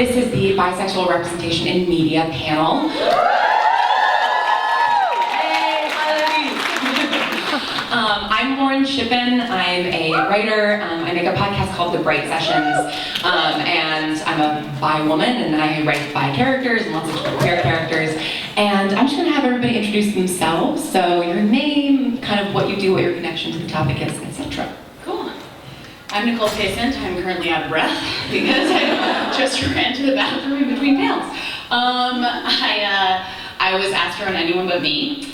This is the Bisexual Representation in Media panel. I'm Shippen. I'm a writer. I make a podcast called The Bright Sessions, and I'm a bi woman, and I write bi characters and lots of queer characters. And I'm just going to have everybody introduce themselves. So your name, kind of what you do, what your connection to the topic is, etc. Cool. I'm Nicole Pacent. I'm currently out of breath because I just ran to the bathroom in between panels. I was asked to run anyone but me.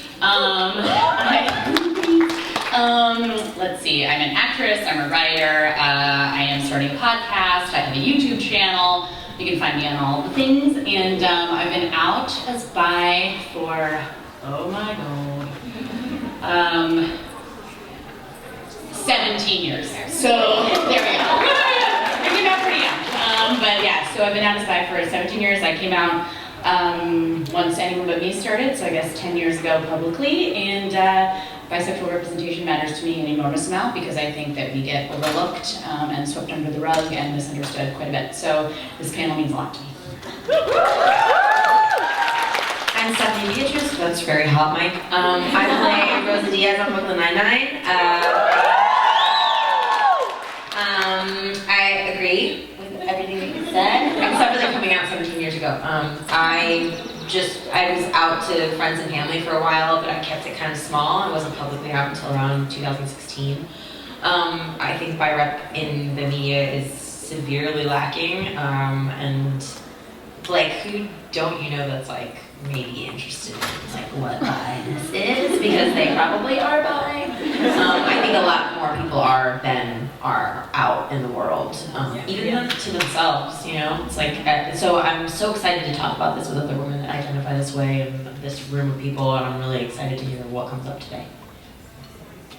Let's see, I'm an actress, I'm a writer, I am starting a podcast, I have a YouTube channel, you can find me on all the things, and I've been out as bi for, oh my god, 17 years. So, there we go. I came out pretty young. But yeah, so I've been out as bi for 17 years. I came out once Anyone But Me started, so I guess 10 years ago publicly, and bisexual representation matters to me an enormous amount because I think that we get overlooked and swept under the rug and misunderstood quite a bit. So this panel means a lot to me. I'm Stephanie Beatriz, that's very hot, Mike. I play Rosa Diaz on Brooklyn Nine-Nine. I agree with everything that you said, except for coming out 17 years ago. I was out to friends and family for a while, but I kept it kind of small. I wasn't publicly out until around 2016. I think bi rep in the media is severely lacking, and like, who don't you know that's like maybe interested in like what bi-ness is, because they probably are bi. I think a lot more people are than are out in the world, even to themselves, you know? It's like, so I'm so excited to talk about this with other women that identify this way in this room of people, and I'm really excited to hear what comes up today.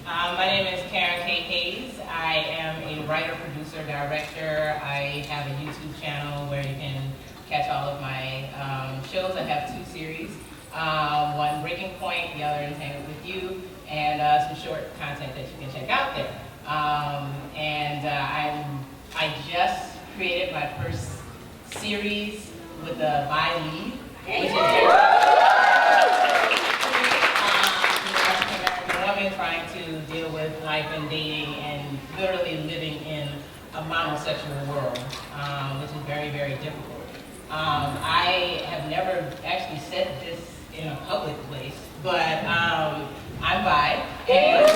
My name is Caryn Hayes. I am a writer, producer, director. I have a YouTube channel where you can catch all of my shows. I have 2 series. One Breaking Point, the other Entangled With You, and some short content that you can check out there. I just created my first series with the bi lead, which is African-American woman trying to deal with life and dating and literally living in a monosexual world, which is very, very difficult. I have never actually said this in a public place, but I'm bi, and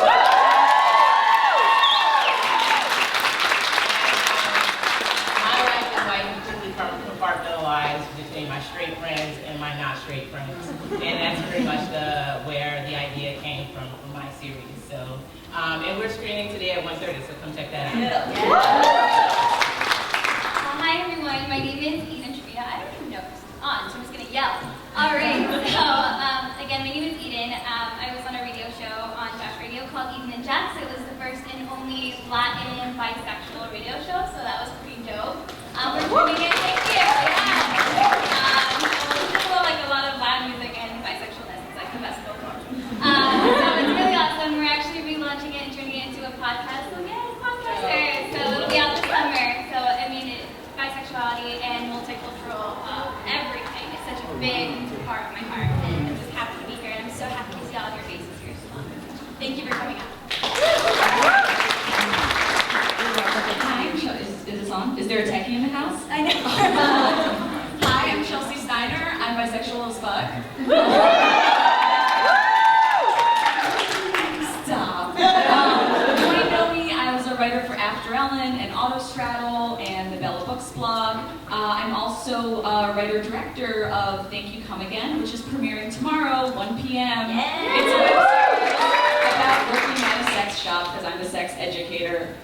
my life is like completely compartmentalized between my straight friends and my not straight friends, and that's pretty much where the idea came from my series. So, and we're screening today at 1:30, so come check that out. Hi everyone, my name is Trevino. I don't even know if this is on, so I'm just gonna yell. Alright, so again, my name is Eden. I was on a radio show on Josh Radio called Eden and Jets. It was the first and only Latin bisexual radio show, so that was pretty dope. We're doing it, thank you. Yeah. So it's like a lot of loud music and bisexualness. It's like the best of both worlds. So it's really awesome. We're actually relaunching it and turning it into a podcast. So yeah, podcasters. So it'll be out this summer. So I mean, bisexuality and multicultural everything is such a big part of my heart, and I'm just happy to be here, and I'm so happy to see all of your faces here as well. Thank you for coming out. Hi, is this on? Is there a techie in the house? I know. Hi, I'm Chelsea Steiner. I'm bisexual as fuck. Stop. You might know me. I was a writer for After Ellen and Autostraddle and the Bella Books blog. I'm also a writer-director of Thank You Come Again, which is premiering tomorrow, 1 p.m. Yeah. It's a website about working at a sex shop, because I'm a sex educator.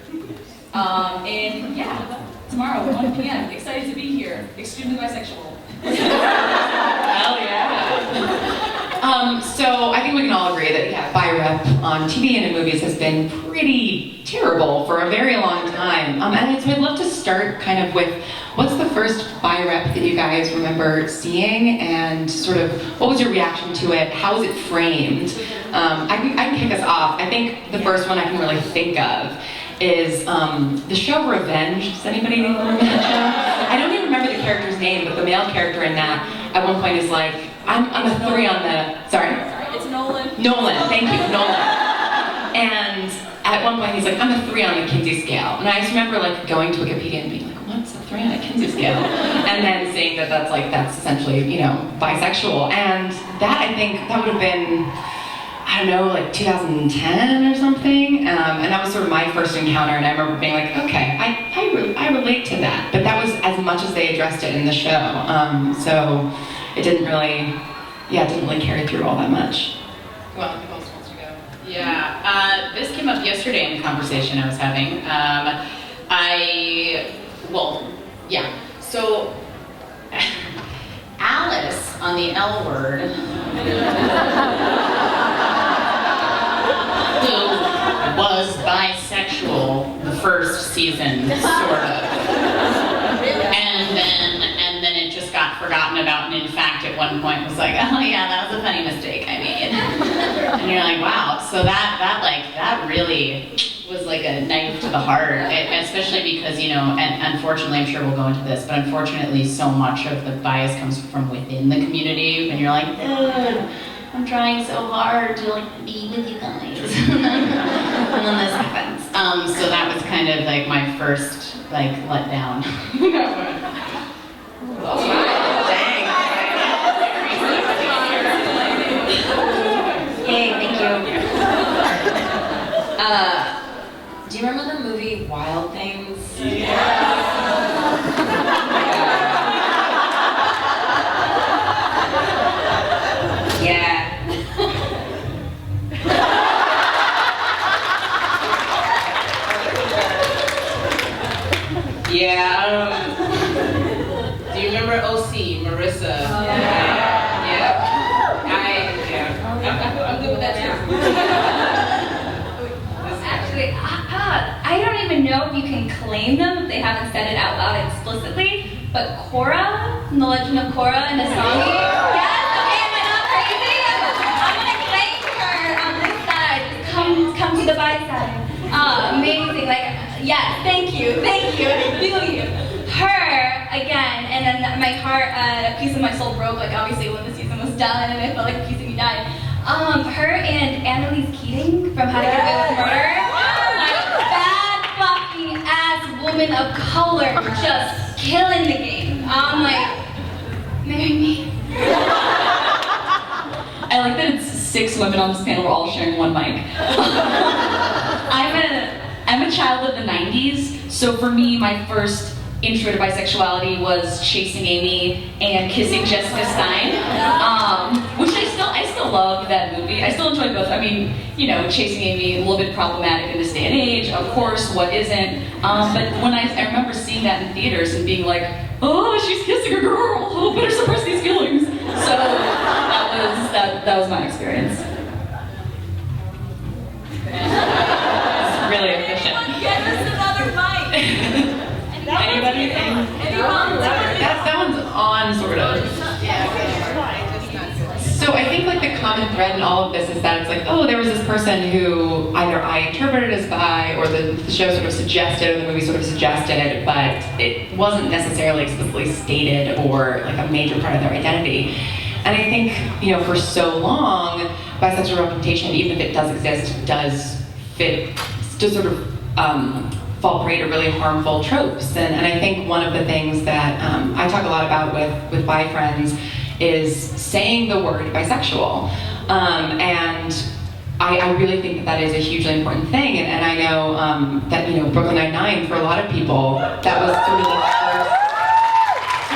And yeah, tomorrow, 1 p.m. Excited to be here. Extremely bisexual. Hell yeah. So I think we can all agree that bi rep on TV and in movies has been pretty terrible for a very long time. And so I'd love to start kind of with, what's the first bi rep that you guys remember seeing, and sort of what was your reaction to it? How was it framed? I can kick us off. I think the first one I can really think of is the show Revenge. Does anybody remember that show? I don't even remember the character's name, but the male character in that at one point is like, I'm a 3 on the, sorry? It's Nolan. Nolan, thank you, Nolan. And at one point he's like, I'm a 3 on the Kinsey scale. And I just remember like going to Wikipedia and being like, what's a 3 on a Kinsey scale? And then seeing that that's essentially, you know, bisexual. And that, I think, that would have been, I don't know, like 2010 or something. And that was sort of my first encounter, and I remember being like, okay, I relate to that. But that was as much as they addressed it in the show. So it didn't really carry through all that much. Well, who else wants to go? Yeah, this came up yesterday in the conversation I was having. So Alice on the L Word, who was bisexual the first season, sort of. And then it just got forgotten about, and in fact at one point was like, oh yeah, that was a funny mistake I made. And you're like, wow, so that really was like a knife to the heart, especially because, you know, and unfortunately, I'm sure we'll go into this, but unfortunately so much of the bias comes from within the community, and you're like, dude, I'm trying so hard to like be with you guys. And then this happens. So that was kind of like my first like letdown. Dang. Hey, thank you. Do you remember the movie Wild Things? Yeah. Yeah. Do you remember OC, Marissa? I'm good with that too. Actually, I don't even know if you can claim them if they haven't said it out loud explicitly, but Korra, from The Legend of Korra and Asami. Yes, okay, am I not crazy? I'm gonna claim her on this side. Just come to the bi side. Amazing, like, yes, thank you, I feel you. Her, again, and then my heart, a piece of my soul broke, like obviously when the season was done, and I felt like a piece of me died. Her and Annalise Keating from How to Get Away with Murder. Like, bad fucking ass woman of color, just killing the game. I'm like, marry me. I like that it's 6 women on this panel, we're all sharing one mic. I'm a child of the 90s, so for me, my first intro to bisexuality was Chasing Amy and Kissing Jessica Stein, which I still love that movie. I still enjoy both. I mean, you know, Chasing Amy, a little bit problematic in this day and age, of course, what isn't? But when I remember seeing that in theaters and being like, oh, she's kissing a girl, oh, better suppress these feelings. So that was my experience. It's really efficient. Get us another mic. Anybody? That one's on, sort of. So I think like the common thread in all of this is that it's like, oh, there was this person who either I interpreted as bi, or the show sort of suggested, or the movie sort of suggested, but it wasn't necessarily explicitly stated or like a major part of their identity. And I think, you know, for so long, bisexual representation, even if it does exist, does sort of fall prey to really harmful tropes. And I think one of the things that I talk a lot about with bi friends is saying the word bisexual. And I really think that is a hugely important thing. And I know that, you know, Brooklyn Nine-Nine, for a lot of people, that was sort of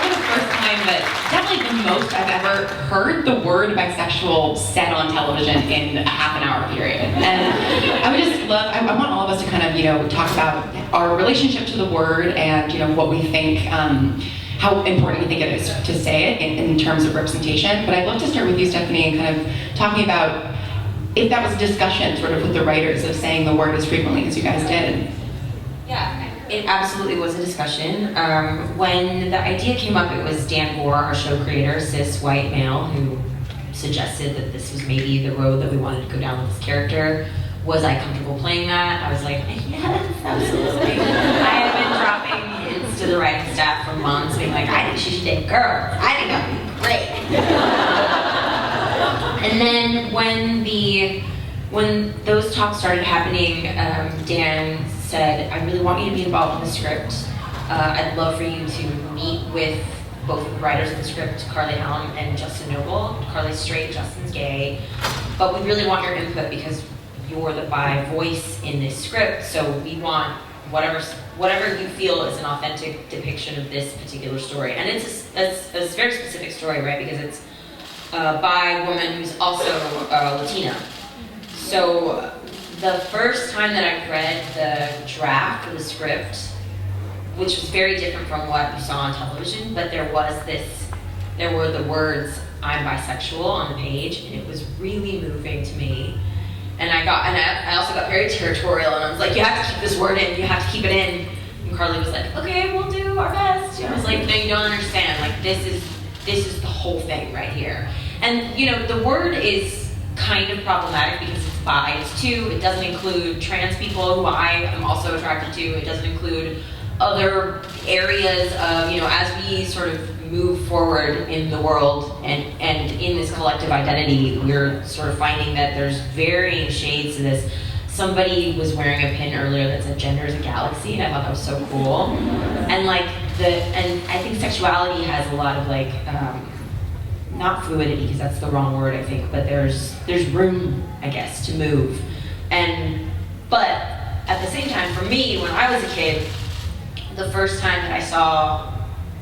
the first time that, definitely the most I've ever heard the word bisexual said on television in a half an hour period. And I would just love, I want all of us to kind of, you know, talk about our relationship to the word and, you know, what we think, how important we think it is to say it in terms of representation. But I'd love to start with you, Stephanie, and kind of talking about if that was a discussion sort of with the writers of saying the word as frequently as you guys did. Yeah, it absolutely was a discussion. When the idea came up, it was Dan Gore, our show creator, cis white male, who suggested that this was maybe the road that we wanted to go down with this character. Was I comfortable playing that? I was like, yes, absolutely. I have been dropping hints to the writing staff for months, being like, I think she should date girls. I think that would be great. And then when those talks started happening, Dan said, I really want you to be involved in the script. I'd love for you to meet with both the writers of the script, Carly Helm and Justin Noble. Carly's straight, Justin's gay. But we really want your input because you're the bi voice in this script, so we want whatever you feel is an authentic depiction of this particular story. And it's a very specific story, right? Because it's a bi woman who's also Latina. So the first time that I read the draft of the script, which was very different from what you saw on television, but there were the words, I'm bisexual on the page, and it was really moving to me. And I also got very territorial, and I was like, you have to keep this word in, you have to keep it in. And Carly was like, okay, we'll do our best. And I was like, no, you don't understand, like this is the whole thing right here. And the word is kind of problematic because it's bi, it's two, it doesn't include trans people who I am also attracted to, it doesn't include other areas of, as we sort of move forward in the world and in this collective identity, we're sort of finding that there's varying shades to this. Somebody was wearing a pin earlier that said gender is a galaxy, and I thought that was so cool. And and I think sexuality has a lot of not fluidity, because that's the wrong word, I think, but there's room, I guess, to move. But at the same time, for me, when I was a kid, the first time that I saw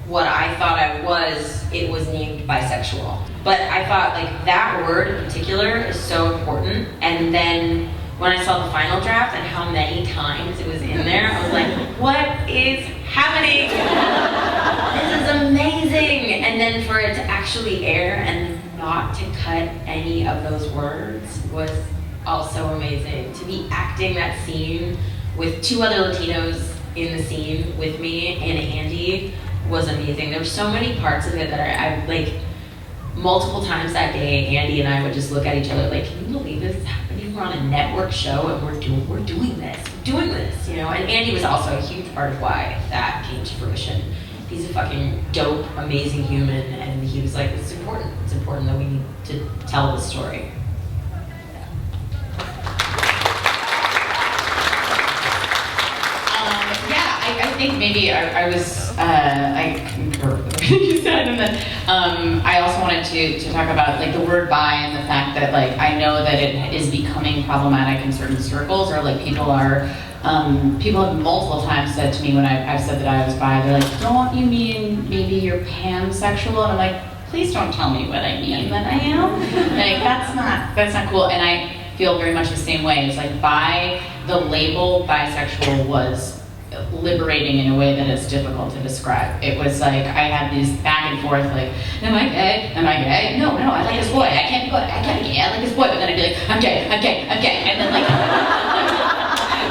what I thought I was, it was named bisexual. But I thought that word in particular is so important. And then when I saw the final draft and how many times it was in there, I was like, what is happening? This is amazing. And then for it to actually air and not to cut any of those words was also amazing. To be acting that scene with two other Latinos in the scene with me and Andy was amazing. There were so many parts of it that I multiple times that day, Andy and I would just look at each other like, can you believe this is happening? We're on a network show and we're doing this, And Andy was also a huge part of why that came to fruition. He's a fucking dope, amazing human, and he was like, it's important. It's important that we need to tell this story. I think maybe I concur with what you said, and then I also wanted to talk about the word bi and the fact that I know that it is becoming problematic in certain circles, or people have multiple times said to me when I've said that I was bi, they're like, don't you mean maybe you're pansexual? And I'm like, please don't tell me what I mean that I am. That's not cool. And I feel very much the same way. It's bi, the label bisexual was liberating in a way that is difficult to describe. It was I had these back and forth, am I gay? Am I gay? No, I like this boy. I can't be gay. I like this boy. But then I'd be like, I'm gay. And then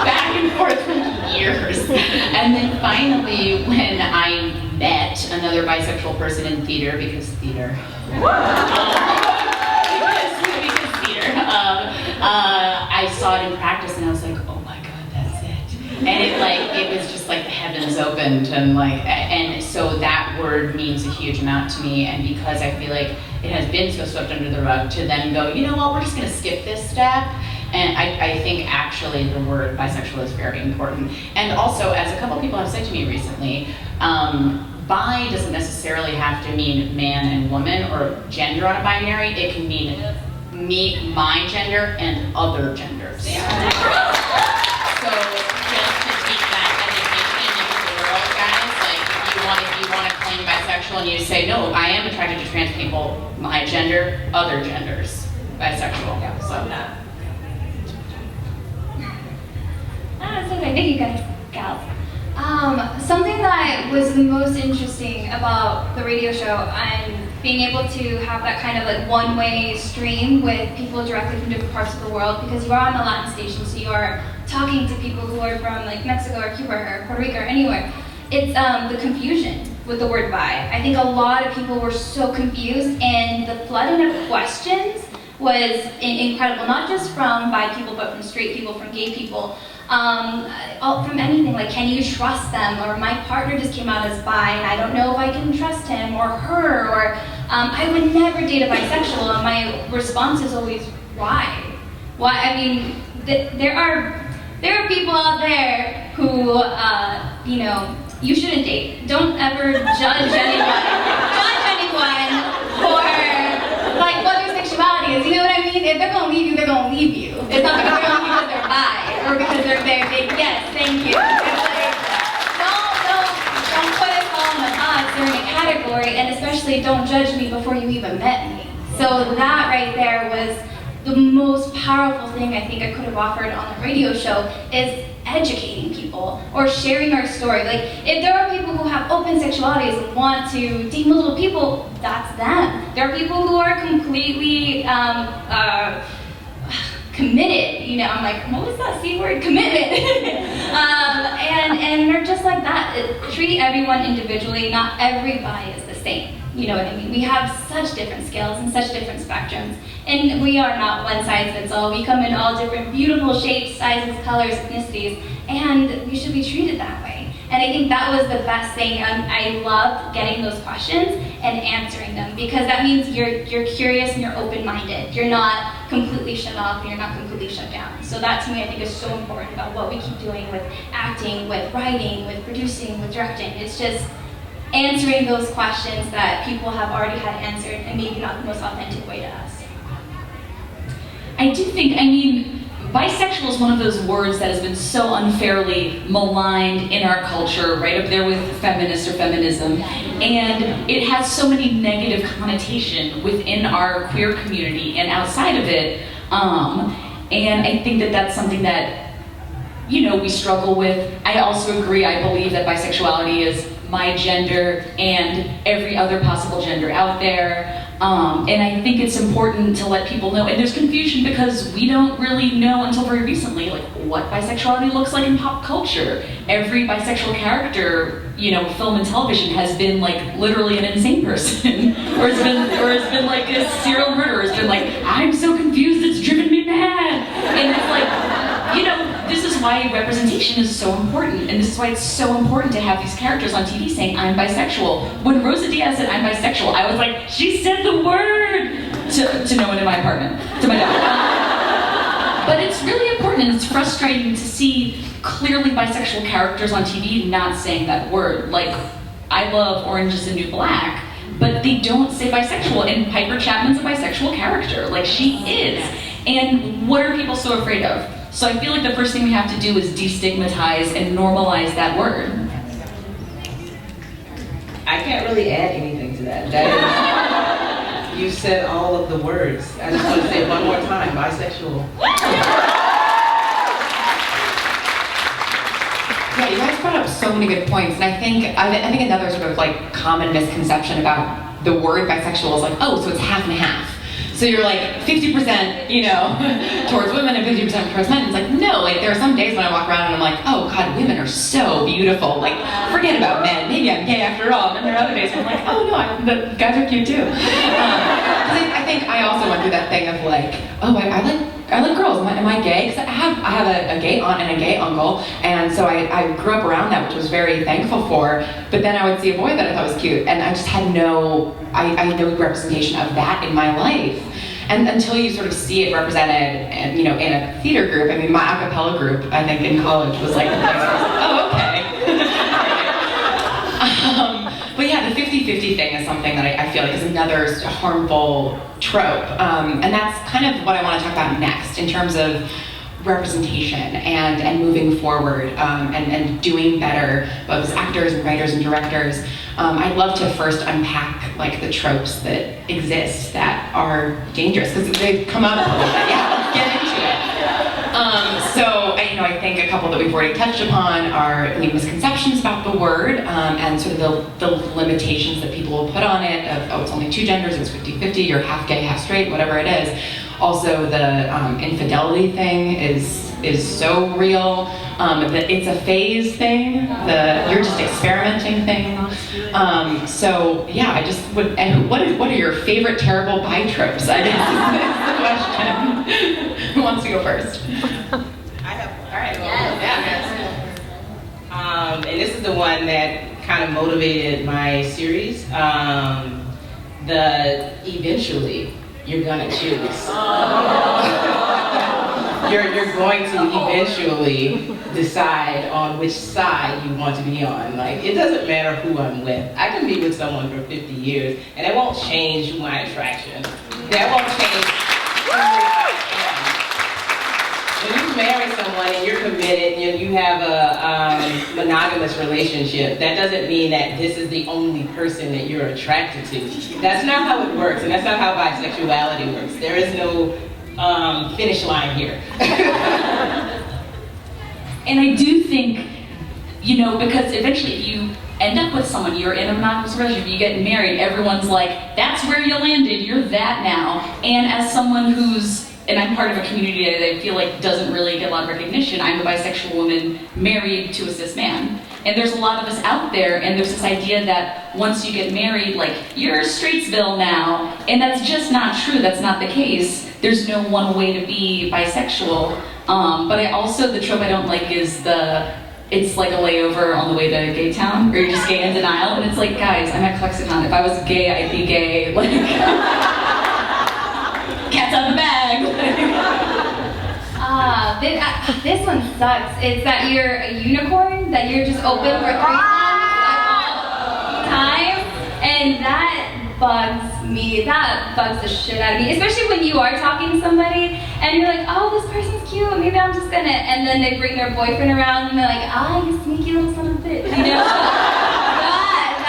back and forth for years. And then finally, when I met another bisexual person in theater, because theater, I saw it in practice and I was like, oh my God, that's it. And it was just the heavens opened, and so that word means a huge amount to me. And because I feel it has been so swept under the rug, to then go, you know what, we're just gonna skip this step. And I think actually the word bisexual is very important. And also, as a couple people have said to me recently, bi doesn't necessarily have to mean man and woman or gender on a binary. It can mean me, my gender, and other genders. Yeah. So just to take that education into the world, guys, if you want to claim bisexual and you say, no, I am attracted to trans people, my gender, other genders, bisexual. Yeah. So. Thank you guys, gals. Something that was the most interesting about the radio show and being able to have that kind of one-way stream with people directly from different parts of the world, because you are on the Latin station, so you are talking to people who are from Mexico or Cuba or Puerto Rico or anywhere. It's the confusion with the word bi. I think a lot of people were so confused, and the flooding of questions was incredible, not just from bi people, but from straight people, from gay people. from anything, like, can you trust them? Or my partner just came out as bi, and I don't know if I can trust him or her, or I would never date a bisexual, and my response is always, why? Why? I mean, there are people out there who, you shouldn't date. Don't ever judge anyone. For like what their sexuality is. You know what I mean? If they're gonna leave you, they're gonna leave you. It's not because they're gonna leave because they're bi or because they're very. Yes, thank you. It's like, don't put us all in a box or in a category, and especially don't judge me before you even met me. So that right there was the most powerful thing I think I could have offered on the radio show, is educating people or sharing our story. Like, if there are people who have open sexualities and want to date multiple people, that's them. There are people who are completely committed. I'm like, what was that C word? Commitment. and they're just like that. Treat everyone individually. Not everybody is the same. You know what I mean? We have such different scales and such different spectrums. And we are not one size fits all. We come in all different beautiful shapes, sizes, colors, ethnicities, and we should be treated that way. And I think that was the best thing. I loved getting those questions and answering them, because that means you're curious and you're open-minded. You're not completely shut off and you're not completely shut down. So that, to me, I think is so important about what we keep doing with acting, with writing, with producing, with directing. It's just answering those questions that people have already had answered, and maybe not the most authentic way to us. I do think, bisexual is one of those words that has been so unfairly maligned in our culture, right up there with feminist or feminism, and it has so many negative connotation within our queer community and outside of it, and I think that that's something that, we struggle with. I also agree, I believe that bisexuality is my gender and every other possible gender out there. And I think it's important to let people know, and there's confusion because we don't really know until very recently, like, what bisexuality looks like in pop culture. Every bisexual character, film and television has been like literally an insane person, or it's been like a serial murderer. It's been like, I'm so confused, it's driven me mad. And it's like, this is why representation is so important, and this is why it's so important to have these characters on TV saying, I'm bisexual. When Rosa Diaz said, I'm bisexual, I was like, she said the word to no one in my apartment, to my dog. But it's really important, and it's frustrating to see clearly bisexual characters on TV not saying that word. Like, I love Orange is the New Black, but they don't say bisexual, and Piper Chapman's a bisexual character. Like, she is. And what are people so afraid of? So I feel like the first thing we have to do is destigmatize and normalize that word. I can't really add anything to that. You said all of the words. I just want to say it one more time, bisexual. Yeah, you guys brought up so many good points, and I think another sort of like common misconception about the word bisexual is like, oh, so it's half and half. So you're like 50%, towards women and 50% towards men. It's like, no, like there are some days when I walk around and I'm like, oh God, women are so beautiful. Like, forget about men. Maybe I'm gay after all. And there are other days when I'm like, oh no, the guys are cute too. I think I also went through that thing of like, oh, I like girls. Am I gay? Because I have a gay aunt and a gay uncle, and so I grew up around that, which I was very thankful for. But then I would see a boy that I thought was cute, and I just had no representation of that in my life. And until you sort of see it represented, and in a theater group. I mean, my a cappella group, I think in college was like, oh, okay. But yeah, the 50-50 thing is something that I feel like is another harmful trope. And that's kind of what I want to talk about next in terms of representation and moving forward and doing better, both as actors and writers and directors. I'd love to first unpack like the tropes that exist that are dangerous, because they've come up a little bit. Yeah, let's get into it. I think a couple that we've already touched upon are misconceptions about the word and sort of the limitations that people will put on it of, oh, it's only two genders, it's 50-50, you're half gay, half straight, whatever it is. Also, the infidelity thing is so real. That it's a phase thing. You're just experimenting thing. I just would. And what are your favorite terrible bi tropes? I guess is the question. Who wants to go first? I have one. All right. Well, and this is the one that kind of motivated my series. The eventually you're gonna choose. You're going to eventually decide on which side you want to be on. Like, it doesn't matter who I'm with. I can be with someone for 50 years, and it won't change my attraction. That won't change who I am. When you marry someone and you're committed and you have a monogamous relationship, that doesn't mean that this is the only person that you're attracted to. That's not how it works, and that's not how bisexuality works. There is no finish line here. And I do think, you know, because eventually if you end up with someone, you're in a monogamous relationship, you get married, everyone's like, that's where you landed, you're that now. And as someone who's, and I'm part of a community that I feel like doesn't really get a lot of recognition, I'm a bisexual woman married to a cis man. And there's a lot of us out there, and there's this idea that once you get married, like, you're Streetsville now. And that's just not true, that's not the case. There's no one way to be bisexual. But I also, the trope I don't like is it's like a layover on the way to Gay Town, where you're just gay in denial. And it's like, guys, I'm at ClexaCon. If I was gay, I'd be gay. Like, cat's out of the bag. This one sucks. It's that you're a unicorn, that you're just open for 3 times, and that bugs me. That bugs the shit out of me, especially when you are talking to somebody and you're like, oh, this person's cute, maybe I'm just gonna, and then they bring their boyfriend around and they're like, ah, you sneaky little son of a bitch, you know?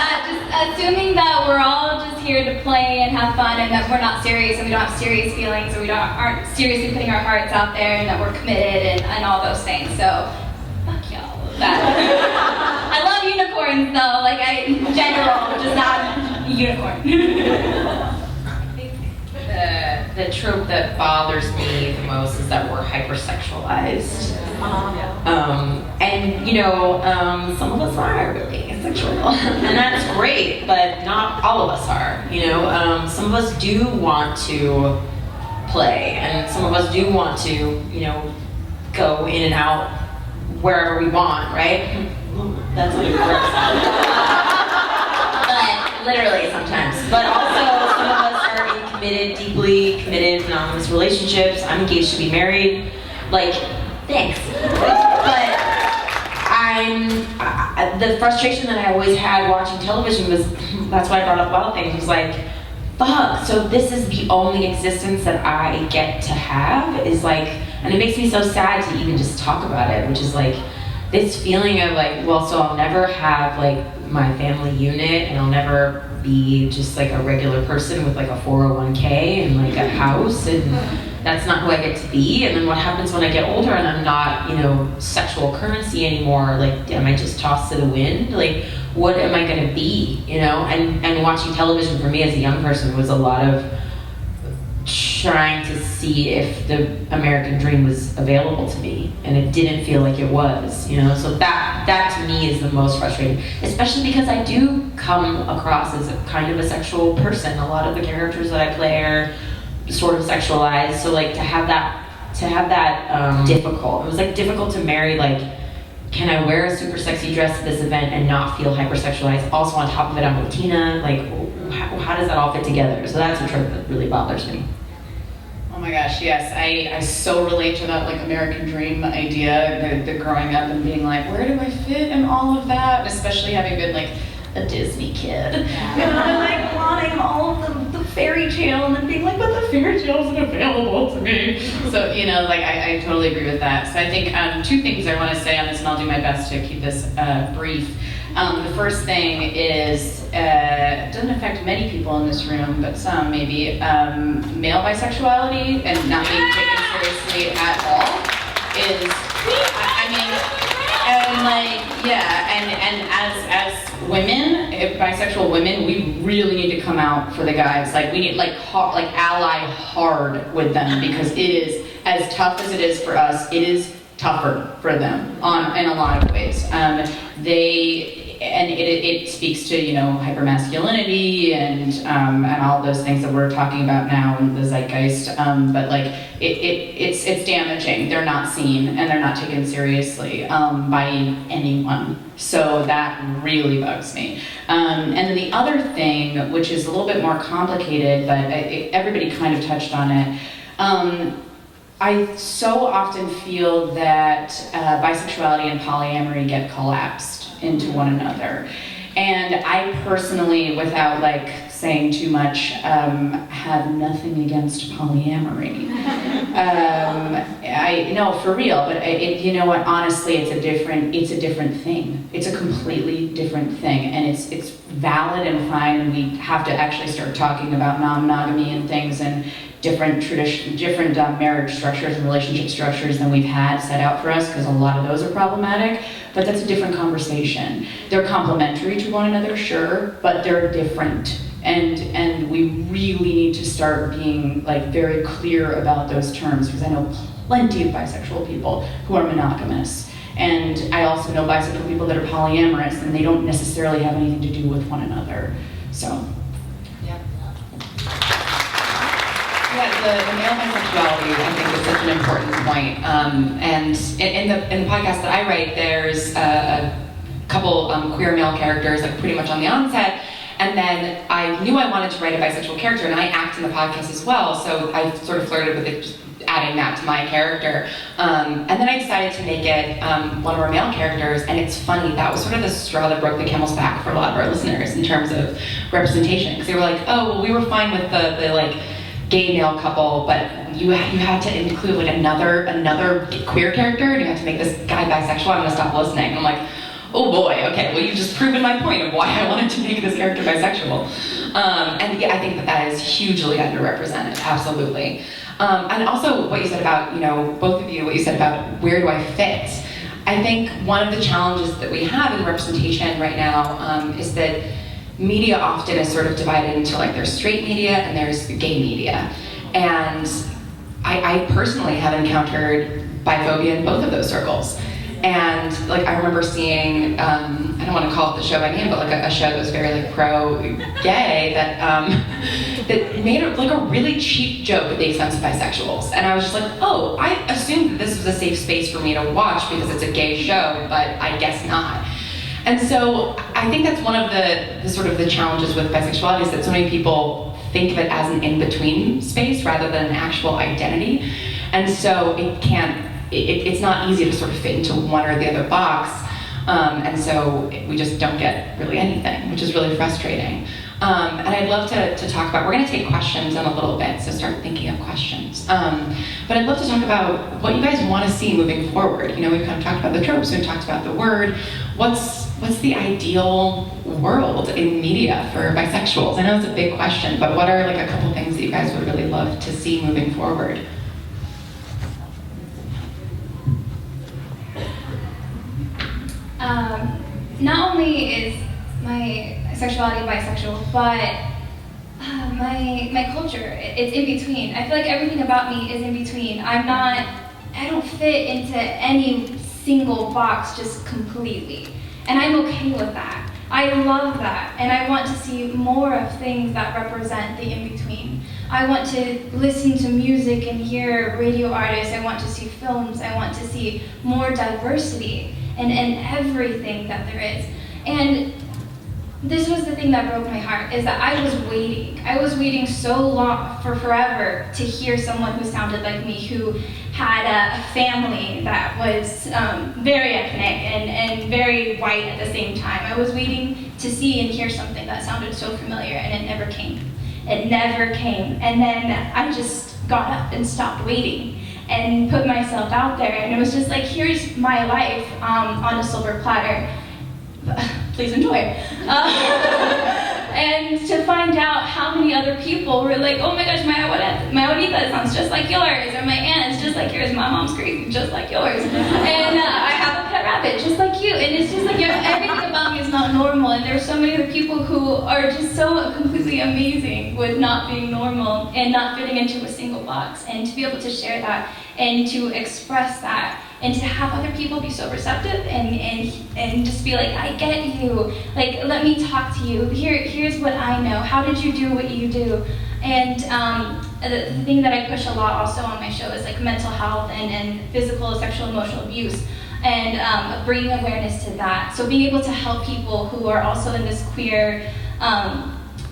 that just assuming that we're all just here to play and have fun, and that we're not serious, and we don't have serious feelings, or aren't seriously putting our hearts out there, and that we're committed, and all those things. So, fuck y'all. I love unicorns though, like in general, just not unicorn. The trope that bothers me the most is that we're hypersexualized. And you know, some of us are really sexual, and that's great, but not all of us are. You know, some of us do want to play, and some of us do want to, you know, go in and out wherever we want, right? That's what it works but literally sometimes. But also, some of us are in committed, deeply committed, monogamous relationships. I'm engaged to be married. Like, thanks. But the frustration that I always had watching television was, that's why I brought up Wild Things, was like, fuck, so this is the only existence that I get to have, is like, and it makes me so sad to even just talk about it, which is like, this feeling of like, well, so I'll never have like my family unit, and I'll never be just like a regular person with like a 401k and like a house, and that's not who I get to be. And then what happens when I get older and I'm not, you know, sexual currency anymore? Like, am I just tossed to the wind? Like, what am I gonna be, you know? And watching television for me as a young person was a lot of trying to see if the American dream was available to me, and it didn't feel like it was, you know? So that to me is the most frustrating, especially because I do come across as a kind of a sexual person. A lot of the characters that I play are sort of sexualized, so like to have that difficult. It was like difficult to marry, like, can I wear a super sexy dress to this event and not feel hypersexualized? Also on top of it, I'm Latina, like, how does that all fit together? So that's a trope that really bothers me. Oh my gosh, yes, I so relate to that, like, American dream idea, the growing up and being like, where do I fit in all of that? Especially having been like a Disney kid. And I'm like wanting all of the fairy tale and then being like, but the fairy tale isn't available to me. So, you know, like, I totally agree with that. So I think 2 things I want to say on this, and I'll do my best to keep this brief. The first thing is, it doesn't affect many people in this room, but some maybe, male bisexuality and not being taken seriously at all is, I mean, and like, yeah, and as women, bisexual women, we really need to come out for the guys. Like, we need like ally hard with them, because it is, as tough as it is for us, it is tougher for them in a lot of ways. it speaks to, you know, hypermasculinity and all those things that we're talking about now in the zeitgeist. But like it's damaging. They're not seen and they're not taken seriously by anyone. So that really bugs me. And then the other thing, which is a little bit more complicated, but everybody kind of touched on it. I so often feel that bisexuality and polyamory get collapsed into one another. And I personally, without like saying too much, have nothing against polyamory. No, for real, but you know what, honestly, it's a different thing. It's a completely different thing, and it's valid and fine, and we have to actually start talking about non-monogamy and things, and different marriage structures and relationship structures than we've had set out for us, because a lot of those are problematic, but that's a different conversation. They're complementary to one another, sure, but they're different. And we really need to start being like very clear about those terms, because I know plenty of bisexual people who are monogamous. And I also know bisexual people that are polyamorous, and they don't necessarily have anything to do with one another. So. Yeah, the male bisexuality, I think, is such an important point. And in the podcast that I write, there's a couple queer male characters, like pretty much on the onset. And then I knew I wanted to write a bisexual character, and I act in the podcast as well. So I sort of flirted with it, just adding that to my character. And then I decided to make it one of our male characters. And it's funny, that was sort of the straw that broke the camel's back for a lot of our listeners in terms of representation. Because they were like, oh, well, we were fine with the like gay male couple, but you had to include like another queer character, and you have to make this guy bisexual. I'm gonna stop listening. I'm like, oh boy, okay, well, you've just proven my point of why I wanted to make this character bisexual. And yeah, I think that is hugely underrepresented, absolutely. And also what you said about, you know, both of you, what you said about where do I fit? I think one of the challenges that we have in representation right now is that media often is sort of divided into like there's straight media and there's gay media. And I personally have encountered biphobia in both of those circles. And like I remember seeing, I don't want to call it the show by name, but like a show that was very like pro-gay that that made like a really cheap joke at the expense of bisexuals. And I was just like, oh, I assumed that this was a safe space for me to watch because it's a gay show, but I guess not. And so I think that's one of the sort of the challenges with bisexuality is that so many people think of it as an in-between space rather than an actual identity. And so it's not easy to sort of fit into one or the other box. And so we just don't get really anything, which is really frustrating. And I'd love to talk about, we're gonna take questions in a little bit, so start thinking of questions. But I'd love to talk about what you guys wanna see moving forward. You know, we've kind of talked about the tropes, we've talked about the word. What's the ideal world in media for bisexuals? I know it's a big question, but what are like a couple things that you guys would really love to see moving forward? Not only is my sexuality bisexual, but my culture, it's in between. I feel like everything about me is in between. I don't fit into any single box just completely. And I'm okay with that. I love that. And I want to see more of things that represent the in-between. I want to listen to music and hear radio artists. I want to see films. I want to see more diversity in everything that there is. And this was the thing that broke my heart, is that I was waiting so long, for forever, to hear someone who sounded like me, who had a family that was very ethnic and very white at the same time. I was waiting to see and hear something that sounded so familiar, and it never came. It never came. And then I just got up and stopped waiting and put myself out there, and it was just like, here's my life on a silver platter. Please enjoy. And to find out how many other people were like, oh my gosh, my abuelita sounds just like yours, or my aunt is just like yours, my mom's crazy, just like yours. And I have a pet rabbit, just like you. And it's just like, everything about me is not not normal, and there's so many other people who are just so completely amazing with not being normal and not fitting into a single box, and to be able to share that and to express that and to have other people be so receptive and just be like, I get you, like, let me talk to you, here's what I know, how did you do what you do? And the thing that I push a lot also on my show is like mental health and physical, sexual, emotional abuse, and bringing awareness to that. So being able to help people who are also in this queer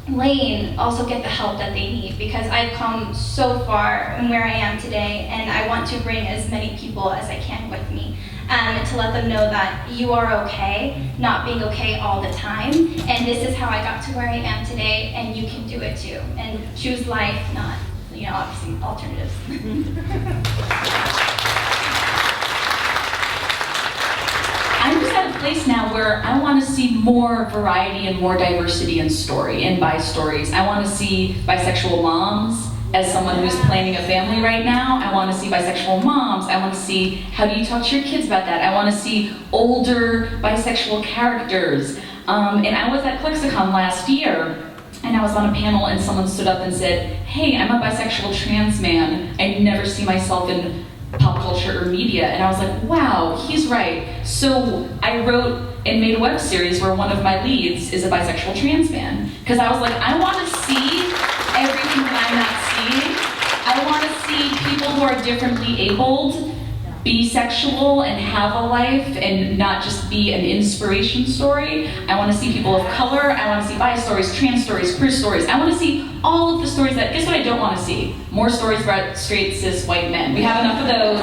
lane also get the help that they need, because I've come so far in where I am today, and I want to bring as many people as I can with me, to let them know that you are okay, not being okay all the time, and this is how I got to where I am today, and you can do it too, and choose life, not, obviously alternatives. I'm just at a place now where I want to see more variety and more diversity in story, in bi stories. I want to see bisexual moms. As someone who's planning a family right now, I want to see bisexual moms. I want to see, how do you talk to your kids about that? I want to see older bisexual characters. And I was at ClexaCon last year, and I was on a panel and someone stood up and said, hey, I'm a bisexual trans man. I never see myself in pop culture or media. And I was like, wow, he's right. So I wrote and made a web series where one of my leads is a bisexual trans man. Because I was like, I want to see everything that I'm not seeing. I want to see people who are differently abled be sexual and have a life and not just be an inspiration story. I want to see people of color. I want to see bi stories, trans stories, queer stories. I want to see all of the stories that, guess what I don't want to see? More stories about straight, cis, white men. We have enough of those.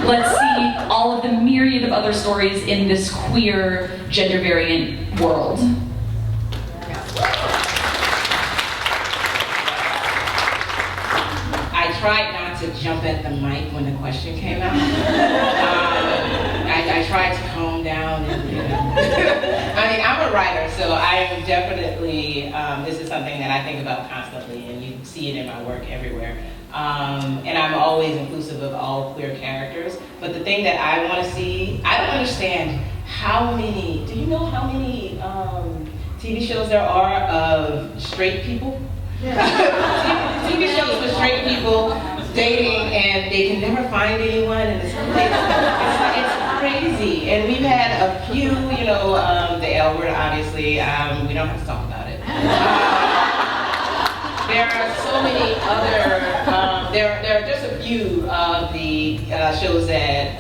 Let's see all of the myriad of other stories in this queer, gender variant world. I tried not to jump at the mic when the question came out. I tried to calm down. I mean, I'm a writer, so I am definitely, this is something that I think about constantly, and you see it in my work everywhere. And I'm always inclusive of all queer characters. But the thing that I want to see, I don't understand how many, do you know how many TV shows there are of straight people? TV shows with straight people dating, and they can never find anyone, and it's crazy. And we've had a few, the L word, obviously. We don't have to talk about it. There are so many other. There are just a few of the shows that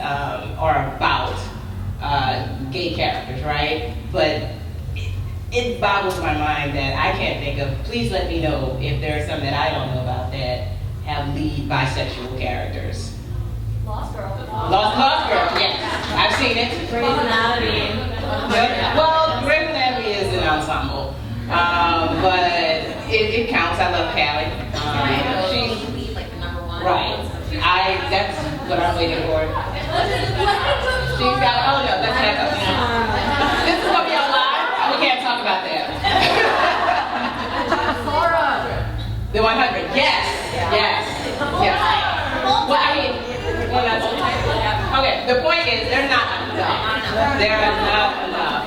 are about gay characters, right? But it boggles my mind that I can't think of. Please let me know if there are some that I don't know about that have lead bisexual characters. Lost Girl. Lost Girl, yes. I've seen it. Grey's Anatomy. Well, Grey's Anatomy is an ensemble. But it counts. I love Caryn. She's like the number one. right. That's what I'm waiting for. She's got, oh no, that's back up. This is gonna be on live. We can't talk about that. 400. The 100. Yes. Well, I mean, okay. The point is, they're not enough. There are not enough.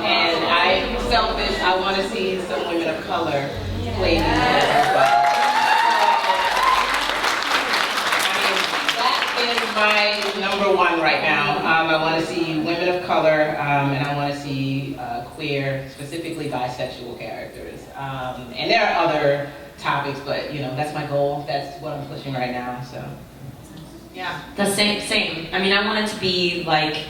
And I'm selfish. I want to see some women of color play these roles as well. That is my number one right now. I want to see women of color, and I want to see queer, specifically bisexual characters. And there are other topics, but that's my goal. That's what I'm pushing right now. So, yeah. The same. I mean, I want it to be like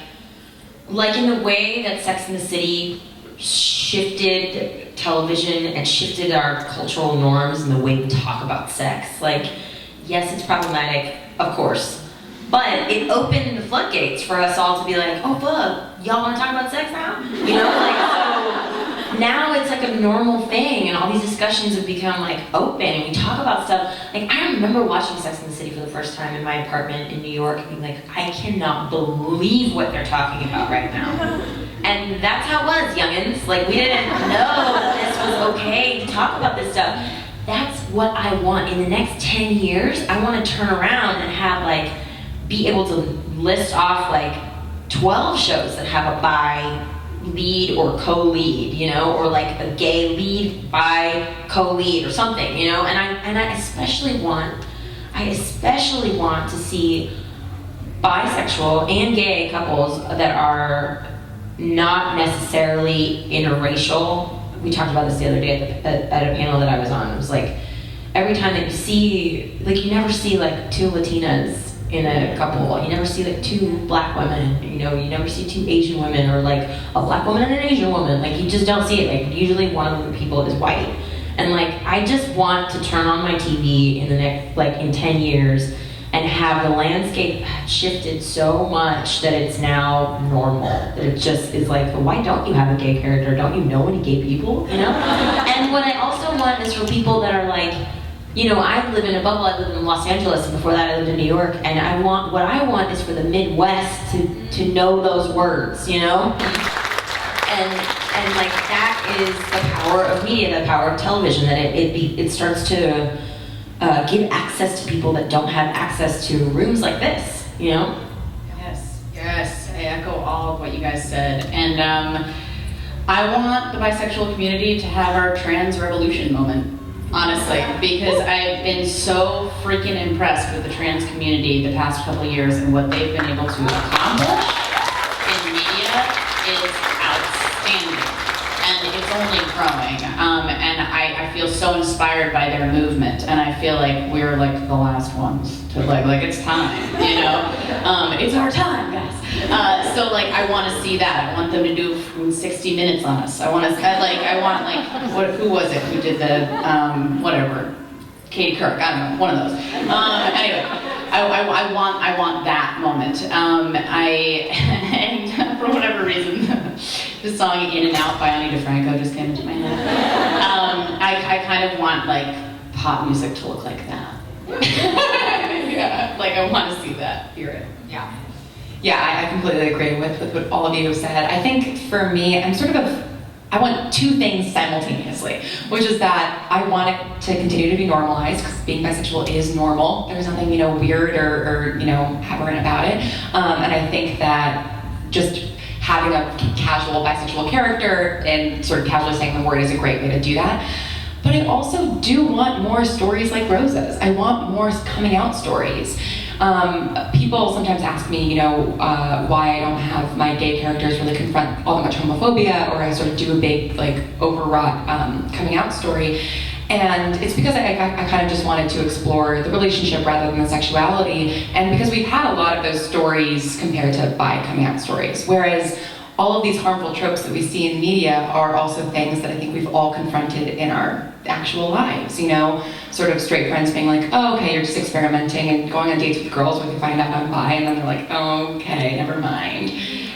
in the way that Sex and the City shifted television and shifted our cultural norms and the way we talk about sex. Like, yes, it's problematic, of course. But it opened the floodgates for us all to be like, oh fuck, y'all want to talk about sex now? So now it's like a normal thing, and all these discussions have become like open, and we talk about stuff. Like, I remember watching Sex and the City for the first time in my apartment in New York and being like, I cannot believe what they're talking about right now. And that's how it was, youngins. Like, we didn't know this was okay to talk about this stuff. That's what I want. In the next 10 years, I want to turn around and have be able to list off 12 shows that have a bi lead or co-lead, you know, or like a gay lead by co-lead or something, you know, and I especially want to see bisexual and gay couples that are not necessarily interracial. We talked about this the other day at a panel that I was on. It was like, every time that you see, like, you never see like two Latinas in a couple, you never see like two black women, you know, you never see two Asian women, or like a black woman and an Asian woman, like you just don't see it. Like usually one of the people is white. And like, I just want to turn on my TV in the next, like in 10 years and have the landscape shifted so much that it's now normal. That it just is like, why don't you have a gay character? Don't you know any gay people, you know? And what I also want is for people that are like, you know, I live in a bubble, I live in Los Angeles, and before that I lived in New York, and what I want is for the Midwest to know those words, you know? And like, that is the power of media, the power of television, that it starts to give access to people that don't have access to rooms like this, you know? Yes, I echo all of what you guys said. And I want the bisexual community to have our trans revolution moment, honestly, because I've been so freaking impressed with the trans community the past couple of years, and what they've been able to accomplish in media is outstanding. And it's only growing. And I feel so inspired by their movement, and I feel like we're like the last ones to like it's time, you know? It's our time, guys. So like, I want to see that. I want them to do 60 Minutes on us. I want who was it who did the, whatever, Katie Couric, I don't know, one of those. Anyway, I want that moment. And for whatever reason, the song In and Out by Ani DeFranco just came into my head. I kind of want like pop music to look like that. Yeah, like I want to see that, hear it. Yeah, I completely agree with what all of you have said. I think for me, I want two things simultaneously, which is that I want it to continue to be normalized, because being bisexual is normal. There's nothing, you know, weird or you know, aberrant about it. And I think that just having a casual bisexual character and sort of casually saying the word is a great way to do that. But I also do want more stories like Rosa's. I want more coming out stories. People sometimes ask me, you know, why I don't have my gay characters really confront all that much homophobia, or I sort of do a big, like, overwrought coming out story. And it's because I kind of just wanted to explore the relationship rather than the sexuality, and because we've had a lot of those stories compared to bi coming out stories. Whereas all of these harmful tropes that we see in media are also things that I think we've all confronted in our actual lives, you know? Sort of straight friends being like, oh, okay, you're just experimenting and going on dates with girls when you find out I'm bi, and then they're like, oh, okay, never mind.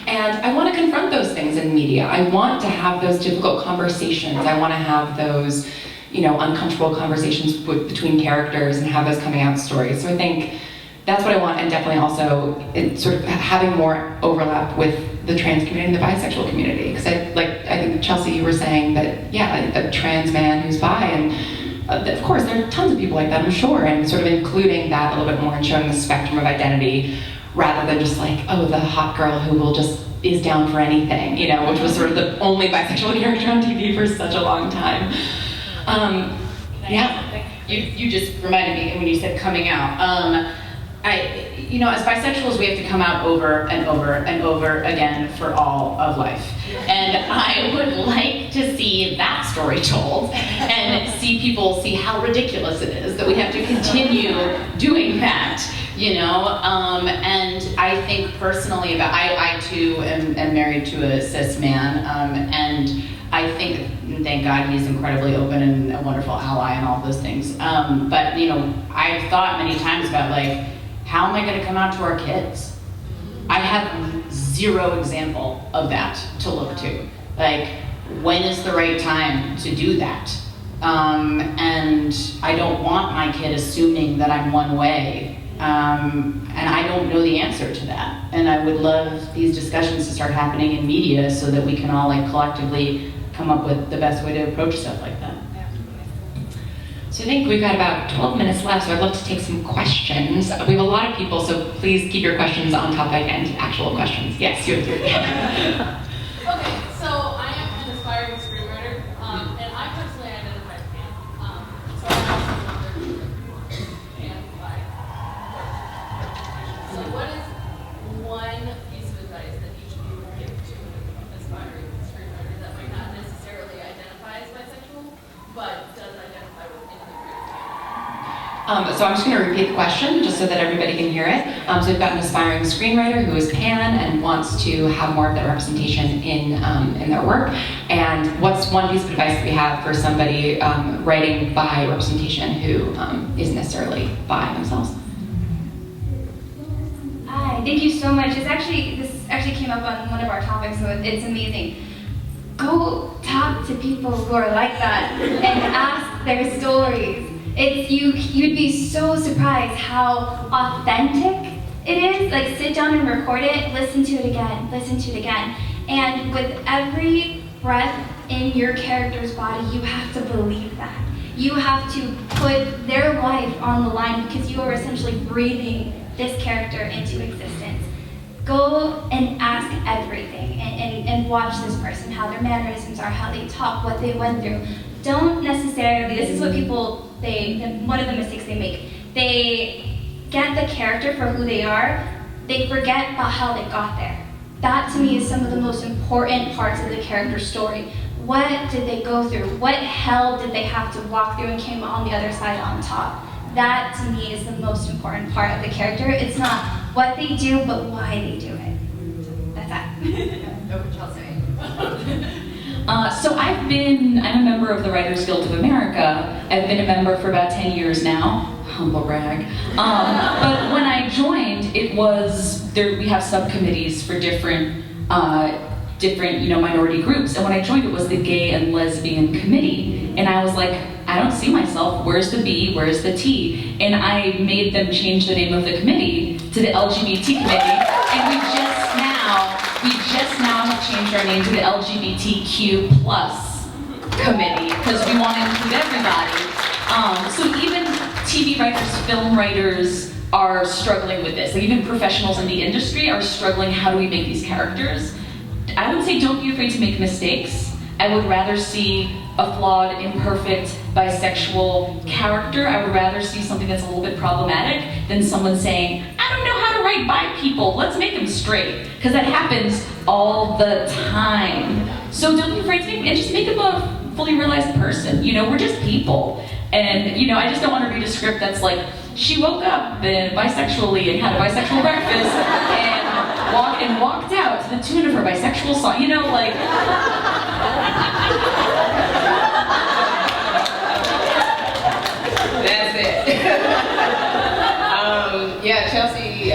And I want to confront those things in media. I want to have those difficult conversations. I want to have those, you know, uncomfortable conversations between characters and have those coming out stories. So I think that's what I want, and definitely also sort of having more overlap with the trans community and the bisexual community. Because I think, Chelsea, you were saying that, yeah, a trans man who's bi, and of course there are tons of people like that, I'm sure, and sort of including that a little bit more and showing the spectrum of identity, rather than just like, oh, the hot girl who will just is down for anything, you know, which was sort of the only bisexual character on TV for such a long time. Yeah. You just reminded me when you said coming out. You know, as bisexuals, we have to come out over and over and over again for all of life. And I would like to see that story told, and see people see how ridiculous it is that we have to continue doing that, you know? And I think personally about, I too am married to a cis man, and I think, thank God, he's incredibly open and a wonderful ally and all those things. But, you know, I've thought many times about, like, how am I going to come out to our kids? I have zero example of that to look to. Like, when is the right time to do that? And I don't want my kid assuming that I'm one way. And I don't know the answer to that. And I would love these discussions to start happening in media so that we can all, like, collectively come up with the best way to approach stuff like that. So I think we've got about 12 minutes left, so I'd love to take some questions. We have a lot of people, so please keep your questions on topic and actual questions. Yes, you have to. Okay, so what is one piece of advice that each of you would give to an aspiring screenwriter that might not necessarily identify as bisexual, but does identify with the queer So I'm just going to repeat the question just so that everybody can hear it. So we've got an aspiring screenwriter who is pan and wants to have more of that representation in their work. And what's one piece of advice that we have for somebody writing bi representation who isn't necessarily bi themselves? Hi, thank you so much. This actually came up on one of our topics, so it's amazing. Go talk to people who are like that and ask their stories. You'd be so surprised how authentic it is. Like, sit down and record it, listen to it again. And with every breath in your character's body, you have to believe that. You have to put their life on the line because you are essentially breathing this character into existence. Go and ask everything and watch this person, how their mannerisms are, how they talk, what they went through. Don't necessarily, this is what people, one of the mistakes they make. They get the character for who they are, they forget about how they got there. That to me is some of the most important parts of the character story. What did they go through? What hell did they have to walk through and came on the other side on top? That to me is the most important part of the character. It's not what they do, but why they do it. That's that. Over Chelsea. So I'm a member of the Writers Guild of America. I've been a member for about 10 years now. Humble brag. But when I joined, we have subcommittees for different minority groups. And when I joined, it was the Gay and Lesbian Committee. And I was like, I don't see myself. Where's the B? Where's the T? And I made them change the name of the committee to the LGBT Committee. And we just now have changed our name to the LGBTQ plus committee because we want to include everybody. So even TV writers, film writers are struggling with this. Like, even professionals in the industry are struggling. How do we make these characters? I would say don't be afraid to make mistakes. I would rather see a flawed, imperfect, bisexual character. I would rather see something that's a little bit problematic than someone saying, I don't know how to write bi people, let's make them straight. Because that happens all the time. So don't be afraid to and just make them a fully realized person. We're just people. And, I just don't want to read a script that's like, she woke up bisexually and had a bisexual breakfast and walked out to the tune of her bisexual song. That's it. Yeah, Chelsea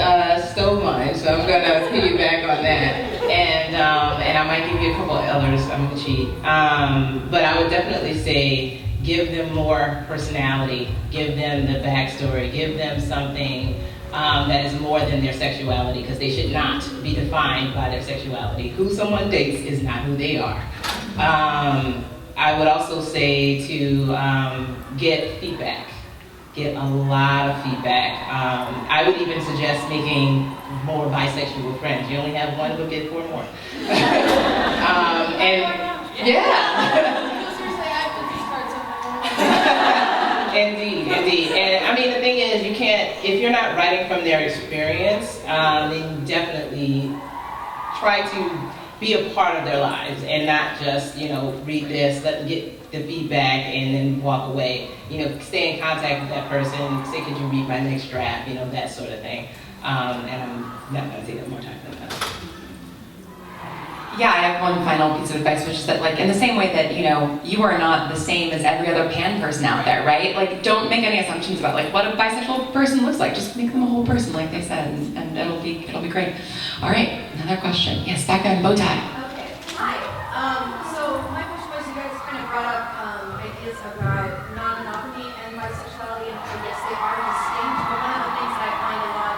stole mine, so I'm gonna piggyback on that, and I might give you a couple of others. I'm gonna cheat, but I would definitely say give them more personality, give them the backstory, give them something that is more than their sexuality, because they should not be defined by their sexuality. Who someone dates is not who they are. I would also say to get feedback. Get a lot of feedback. I would even suggest making more bisexual friends. You only have one, go get 4 more. Indeed. And I mean, the thing is, you can't, if you're not writing from their experience, then definitely try to be a part of their lives and not just, read this, let them get the feedback and then walk away. Stay in contact with that person, say, could you read my next draft, that sort of thing. And I'm not going to take up more time than that. Yeah, I have one final piece of advice, which is that, in the same way that, you are not the same as every other pan person out there, right? Don't make any assumptions about, what a bisexual person looks like. Just make them a whole person, like they said, and it'll be great. All right, another question. Yes, back there in bow tie. Okay, hi. So my question was, you guys kind of brought up ideas about non-monogamy and bisexuality, and I guess they are distinct, but one of the things that I find a lot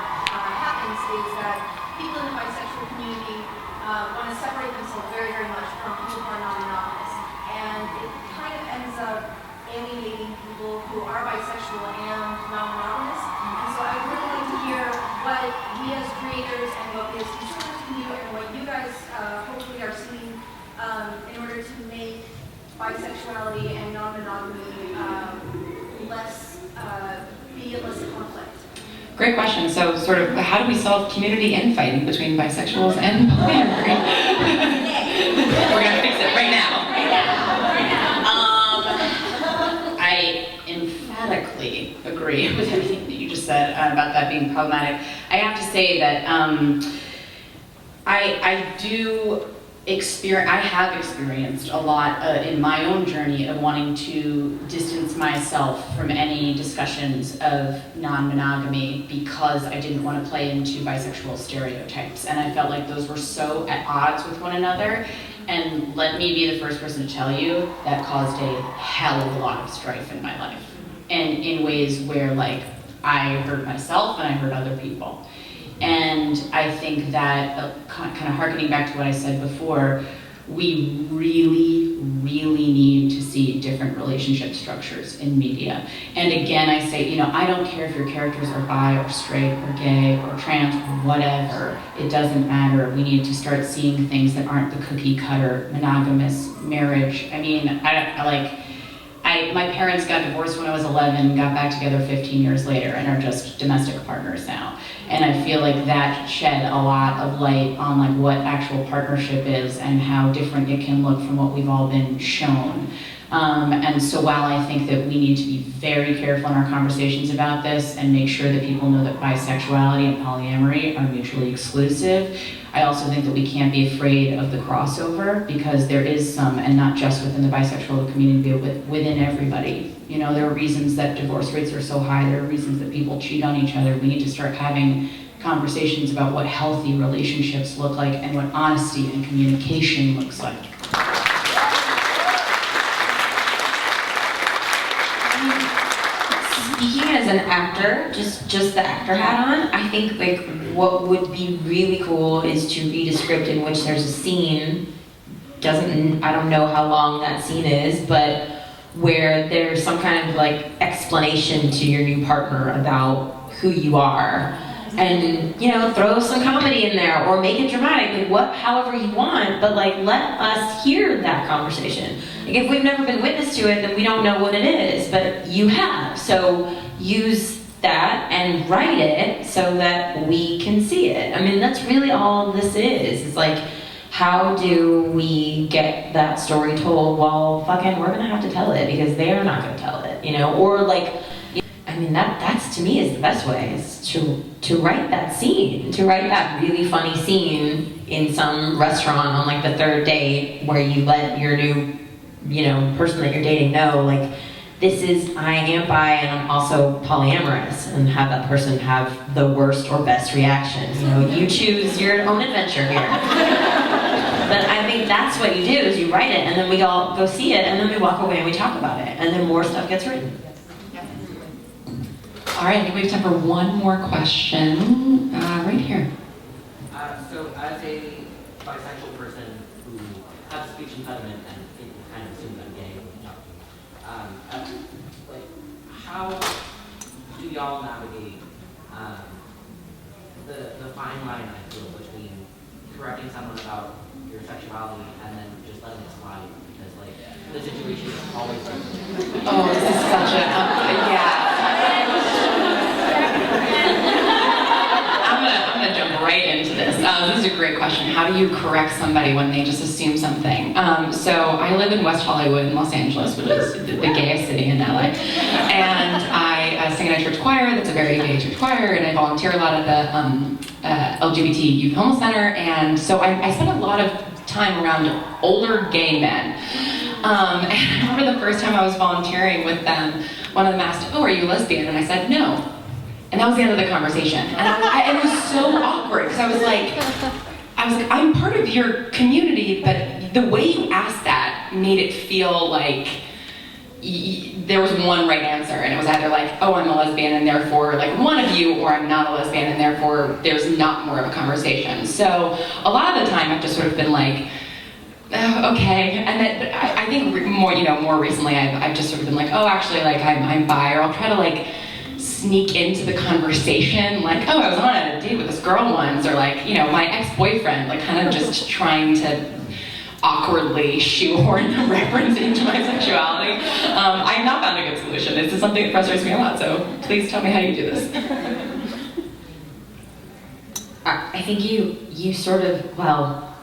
happens is that people in the bisexual community want to separate themselves very, very much from people who are non-monogamous. And it kind of ends up alienating people who are bisexual and non-monogamous. And so I would really like to hear what we as creators and what we as consumers can do and what you guys hopefully are seeing in order to make bisexuality and non-monogamy be a less conflict. great question. So sort of, how do we solve community infighting between bisexuals and polyamory? We're gonna fix it right now. I emphatically agree with everything that you just said about that being problematic. I have to say that I have experienced a lot in my own journey of wanting to distance myself from any discussions of non-monogamy because I didn't want to play into bisexual stereotypes, and I felt like those were so at odds with one another. And let me be the first person to tell you that caused a hell of a lot of strife in my life, and in ways where like I hurt myself and I hurt other people. And I think that, kind of harkening back to what I said before, we really, really need to see different relationship structures in media. And again, I say, I don't care if your characters are bi or straight or gay or trans or whatever. It doesn't matter. We need to start seeing things that aren't the cookie cutter, monogamous marriage. I mean, my parents got divorced when I was 11, got back together 15 years later, and are just domestic partners now. And I feel like that shed a lot of light on like what actual partnership is and how different it can look from what we've all been shown. And so while I think that we need to be very careful in our conversations about this and make sure that people know that bisexuality and polyamory are mutually exclusive, I also think that we can't be afraid of the crossover, because there is some, and not just within the bisexual community, but within everybody. There are reasons that divorce rates are so high, there are reasons that people cheat on each other. We need to start having conversations about what healthy relationships look like and what honesty and communication looks like. Speaking as an actor, just the actor hat on, I think like what would be really cool is to read a script in which there's a scene, I don't know how long that scene is, but where there's some kind of like explanation to your new partner about who you are. And throw some comedy in there or make it dramatic, like however you want, but like let us hear that conversation. Like if we've never been witness to it, then we don't know what it is, but you have. So use that and write it so that we can see it. I mean, that's really all this is. It's like, how do we get that story told? Well, fucking, we're gonna have to tell it because they're not gonna tell it, or like, I mean, that's to me is the best way, is to write that scene, to write that really funny scene in some restaurant on like the third date where you let your new, person that you're dating know, like, I am bi and I'm also polyamorous, and have that person have the worst or best reaction. You choose your own adventure here. But I think that's what you do, is you write it and then we all go see it and then we walk away and we talk about it and then more stuff gets written. All right, I think we have time for one more question, right here. So as a bisexual person who has a speech impediment and people kind of assume I'm gay when talking, how do y'all navigate the fine line, I feel, between correcting someone about your sexuality and then just letting it slide, because like the situation is always different. Oh, this is such a yeah. I'm gonna jump right into this. This is a great question. How do you correct somebody when they just assume something? So I live in West Hollywood in Los Angeles, which is the gayest city in LA, and I sing in a church choir that's a very gay church choir, and I volunteer a lot at the LGBT Youth Homeless Center, and so I spend a lot of time around older gay men. And I remember the first time I was volunteering with them, one of them asked, "Oh, are you lesbian?" And I said, "No." And that was the end of the conversation. And it was so awkward, because I was like, I'm part of your community, but the way you asked that made it feel like there was one right answer, and it was either like, oh, I'm a lesbian and therefore like one of you, or I'm not a lesbian and therefore there's not more of a conversation. So a lot of the time I've just sort of been like, oh, okay, and then I think more recently I've just sort of been like, oh, actually, like I'm bi, or I'll try to like sneak into the conversation, like, oh, I was on a date with this girl once, or like, my ex-boyfriend, like kind of just trying to awkwardly shoehorn a reference into my sexuality. I've not found a good solution. This is something that frustrates me a lot, so please tell me how you do this. I think you sort of, well,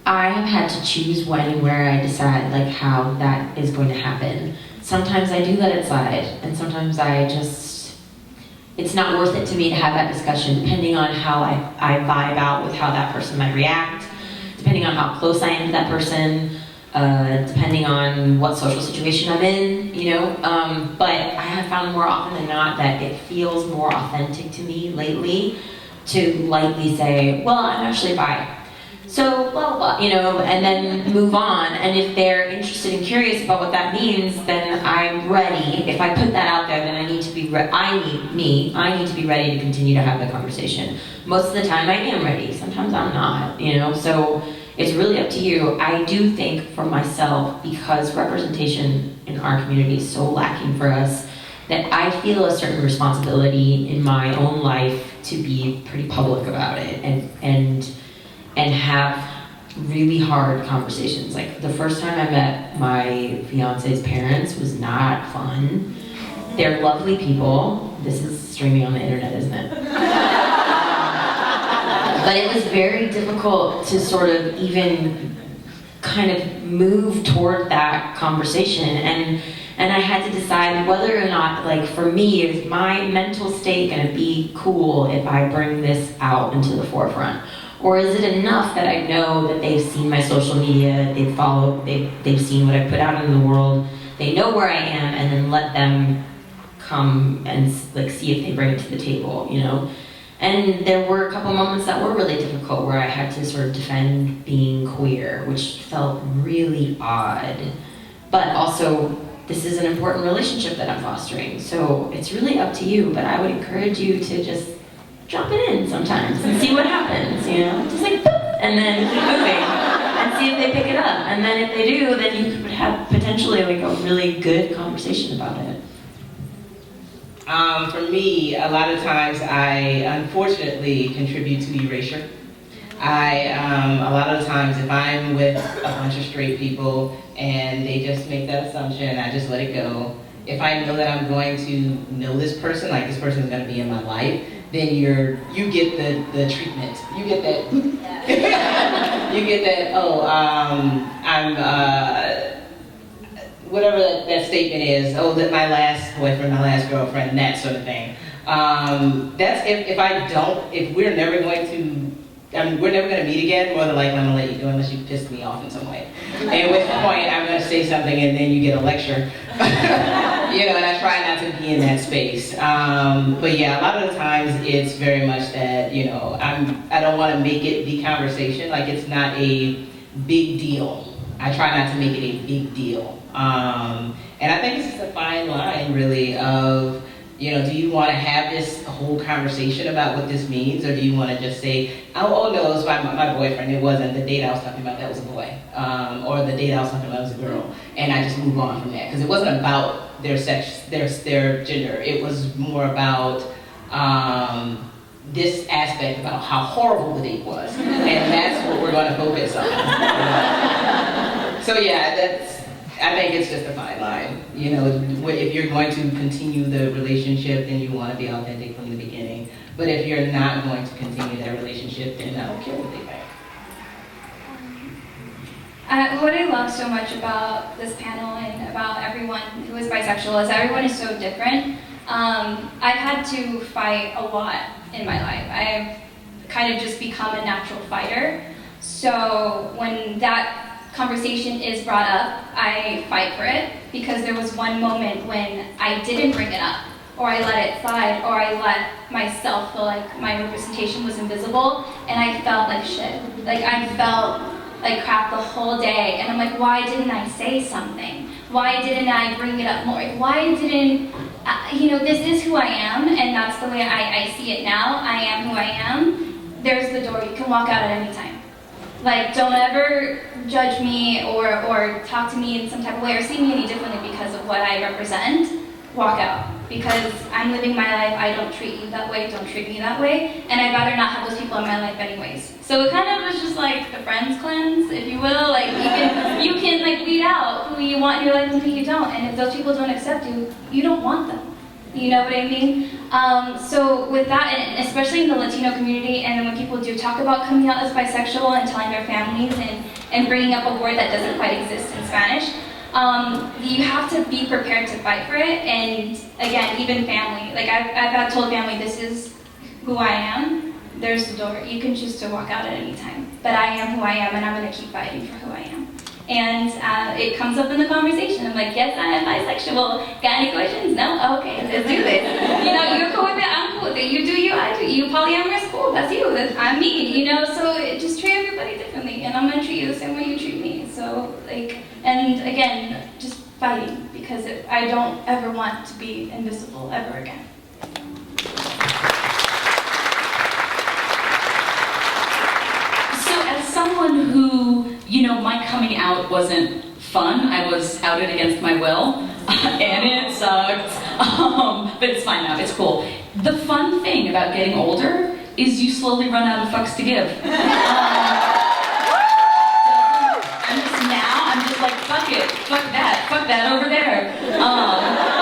I have had to choose when and where I decide like how that is going to happen. Sometimes I do let it slide, and sometimes it's not worth it to me to have that discussion, depending on how I vibe out with how that person might react, depending on how close I am to that person, depending on what social situation I'm in, you know. But I have found more often than not that it feels more authentic to me lately to lightly say, well, I'm actually bi. So, blah, blah, you know, and then move on. And if they're interested and curious about what that means, then I'm ready. If I put that out there, then I need to be I need to be ready to continue to have the conversation. Most of the time I am ready. Sometimes I'm not, you know, so it's really up to you. I do think for myself, because representation in our community is so lacking for us, that I feel a certain responsibility in my own life to be pretty public about it and have really hard conversations. Like the first time I met my fiance's parents was not fun. They're lovely people. This is streaming on the internet, isn't it? But it was very difficult to sort of even kind of move toward that conversation, and I had to decide whether or not, like for me, is my mental state gonna be cool if I bring this out into the forefront? Or is it enough that I know that they've seen my social media, they've followed, they've seen what I put out in the world, they know where I am, and then let them come and like see if they bring it to the table, you know? And there were a couple moments that were really difficult where I had to sort of defend being queer, which felt really odd. But also, this is an important relationship that I'm fostering, so it's really up to you, but I would encourage you to just drop it in sometimes and see what happens, you know? Just like, boop, and then keep moving and see if they pick it up. And then if they do, then you could have potentially like a really good conversation about it. For me, a lot of times I unfortunately contribute to erasure. A lot of times if I'm with a bunch of straight people and they just make that assumption, I just let it go. If I know that I'm going to know this person, like this person is going to be in my life, then you get the treatment. You get that. You get that. Oh, I'm whatever that statement is. Oh, that my last boyfriend, my last girlfriend, that sort of thing. That's if we're never going to. We're never going to meet again. More than likely, I'm going to let you go unless you pissed me off in some way. At which point, I'm going to say something, and then you get a lecture. You know, and I try not to be in that space. But yeah, a lot of the times it's very much that, you know, I don't want to make it the conversation. Like it's not a big deal. I try not to make it a big deal. And I think it's just a fine line, really, of, you know, do you want to have this whole conversation about what this means, or do you want to just say, oh no, it's my boyfriend, it wasn't the date I was talking about, that was a boy, or the date I was talking about was a girl, and I just move on from that, because it wasn't about their sex, their gender, it was more about this aspect about how horrible the date was, and that's what we're going to focus on. So yeah, I think it's just a fine line. You know, if you're going to continue the relationship, then you want to be authentic from the beginning. But if you're not going to continue that relationship, then I don't care what they think. What I love so much about this panel and about everyone who is bisexual is everyone is so different. I've had to fight a lot in my life. I've kind of just become a natural fighter. So when that conversation is brought up, I fight for it, because there was one moment when I didn't bring it up, or I let it slide, or I let myself feel like my representation was invisible, and I felt like shit. Like I felt like crap the whole day, and I'm like, why didn't I say something? Why didn't I bring it up more? Why didn't, you know, this is who I am, and that's the way I see it now. I am who I am. There's the door, you can walk out at any time. Like, don't ever judge me or talk to me in some type of way or see me any differently because of what I represent. Walk out. Because I'm living my life, I don't treat you that way, don't treat me that way, and I'd rather not have those people in my life anyways. So it kind of was just like the friends cleanse, if you will. Like, you can like weed out who you want in your life and who you don't, and if those people don't accept you, you don't want them. You know what I mean? So with that, and especially in the Latino community, and when people do talk about coming out as bisexual and telling their families and bringing up a word that doesn't quite exist in Spanish, you have to be prepared to fight for it. And again, even family. Like I've told family, this is who I am. There's the door. You can choose to walk out at any time. But I am who I am, and I'm going to keep fighting for who I am. And it comes up in the conversation. I'm like, yes, I am bisexual. Got any questions? No? Okay, let's do this. You know, you're cool with it, I'm cool with it. You do you, I do you. Polyamorous, cool, that's you. I'm me, you know? So just treat everybody differently. And I'm going to treat you the same way you treat me. So, like, and again, just fighting. Because I don't ever want to be invisible ever again. So as someone who, you know, my coming out wasn't fun. I was outed against my will, and it sucked. But it's fine now, it's cool. The fun thing about getting older is you slowly run out of fucks to give. I'm just like, fuck it, fuck that over there.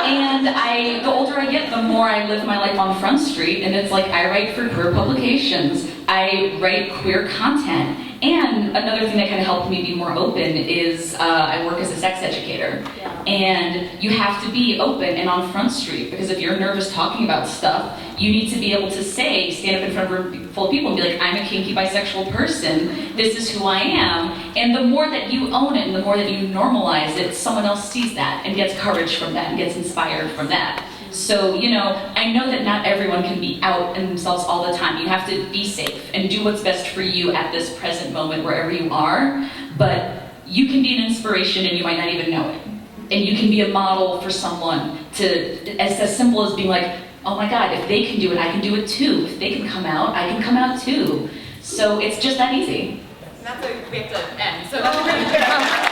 And the older I get, the more I live my life on Front Street, and it's like I write for queer publications, I write queer content, and another thing that kind of helped me be more open is I work as a sex educator. And you have to be open and on Front Street, because if you're nervous talking about stuff, you need to be able to stand up in front of a room full of people and be like, I'm a kinky bisexual person, this is who I am. And the more that you own it and the more that you normalize it, someone else sees that and gets courage from that and gets inspired from that. So, you know, I know that not everyone can be out in themselves all the time. You have to be safe and do what's best for you at this present moment wherever you are, but you can be an inspiration and you might not even know it. And you can be a model for someone to, as simple as being like, oh my God, if they can do it, I can do it too. If they can come out, I can come out too. So it's just that easy. That's we have to end. So that's